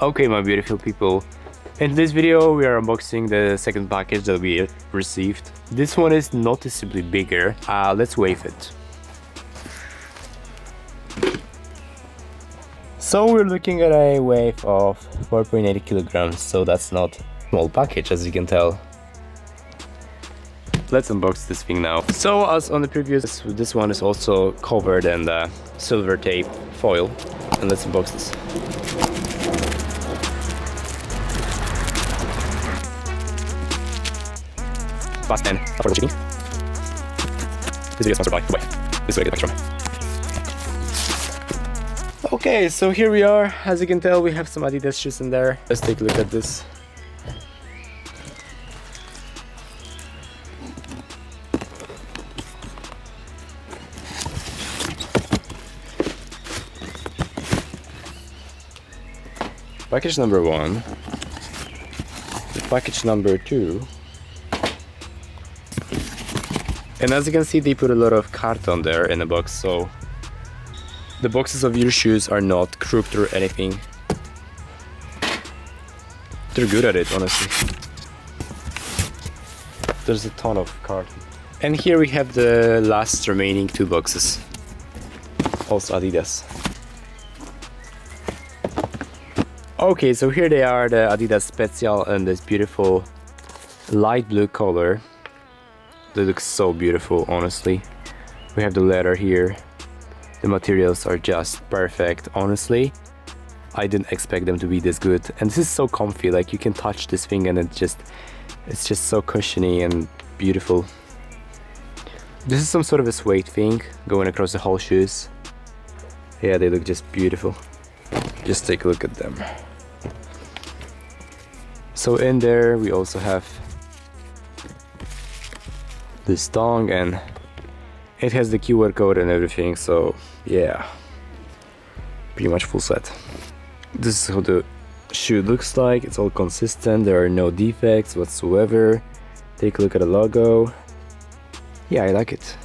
Okay, my beautiful people, in this video we are unboxing the second package that we received. This one is noticeably bigger. Let's wave it. So we're looking at a weight of 4.80 kilograms, so that's not a small package, as you can tell. Let's unbox this thing now. So as on the previous, this one is also covered in the silver tape foil, and let's unbox this. Fast and for the shipping. This video is sponsored by Wait. This is where I get the package from. Okay, so here we are. As you can tell, we have some Adidas shoes in there. Let's take a look at this. Package number 1. Package number 2. And as you can see, they put a lot of carton there in the box, so the boxes of your shoes are not crooked or anything. They're good at it, honestly. There's a ton of carton. And here we have the last remaining 2 boxes. Also Adidas. Okay, so here they are, the Adidas Special in this beautiful light blue color. They look so beautiful, honestly. We have the leather here. The materials are just perfect, honestly. I didn't expect them to be this good. And this is so comfy, like you can touch this thing and it's just so cushiony and beautiful. This is some sort of a suede thing going across the whole shoes. Yeah, they look just beautiful. Just take a look at them. So in there we also have this tongue, and it has the QR code and everything, so yeah, pretty much full set. This is how the shoe looks like. It's all consistent, there are no defects whatsoever. Take a look at the logo. Yeah, I like it.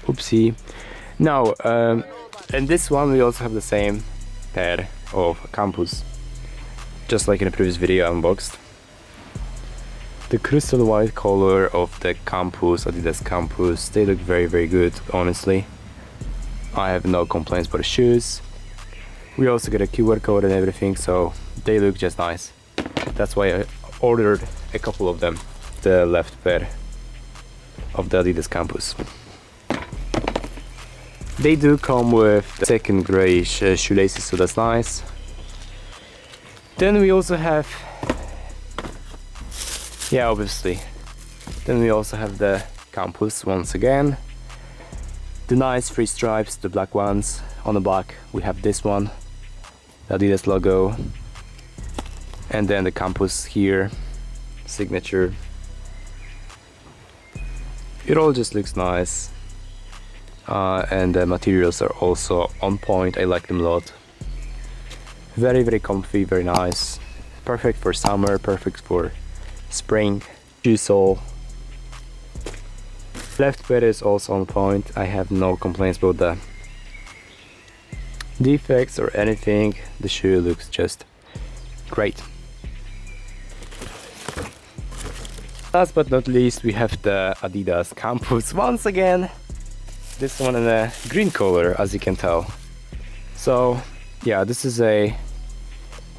Oopsie. Now, in this one we also have the same pair of Campus, just like in the previous video I unboxed. The crystal white color of the Campus, Adidas Campus, they look very good, honestly. I have no complaints about the shoes. We also get a QR code and everything, so they look just nice. That's why I ordered a couple of them, the left pair of the Adidas Campus. They do come with the second grayish shoelaces, so that's nice. Then we also have, yeah, obviously. Then we also have the Campus once again. The nice 3 stripes, the black ones. On the back we have this one, the Adidas logo. And then the Campus here, signature. It all just looks nice. And the materials are also on point. I like them a lot. Very comfy, very nice. Perfect for summer, perfect for spring. Shoe sole. Left pair is also on point. I have no complaints about the defects or anything. The shoe looks just great. Last but not least, we have the Adidas Campus once again. This one in a green color, as you can tell. So yeah, this is a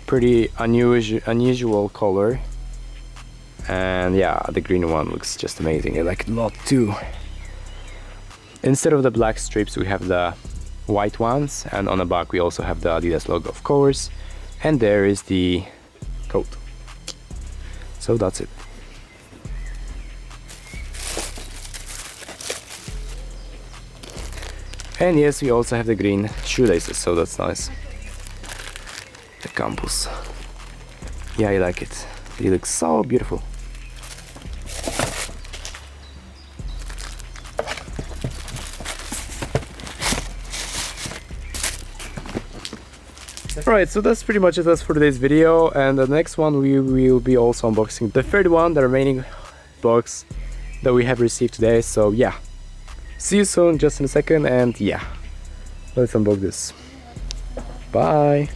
pretty unusual color, and yeah, the green one looks just amazing. I like it a lot too. Instead of the black strips we have the white ones, and on the back we also have the Adidas logo, of course, and there is the code. So that's it. And yes, we also have the green shoelaces, so that's nice. The Campus. Yeah, I like it. They look so beautiful. Alright, so that's pretty much it for today's video, and the next one we will be also unboxing the third one, the remaining box that we have received today. So yeah, see you soon, just in a second, and yeah, let's unbox this. Bye.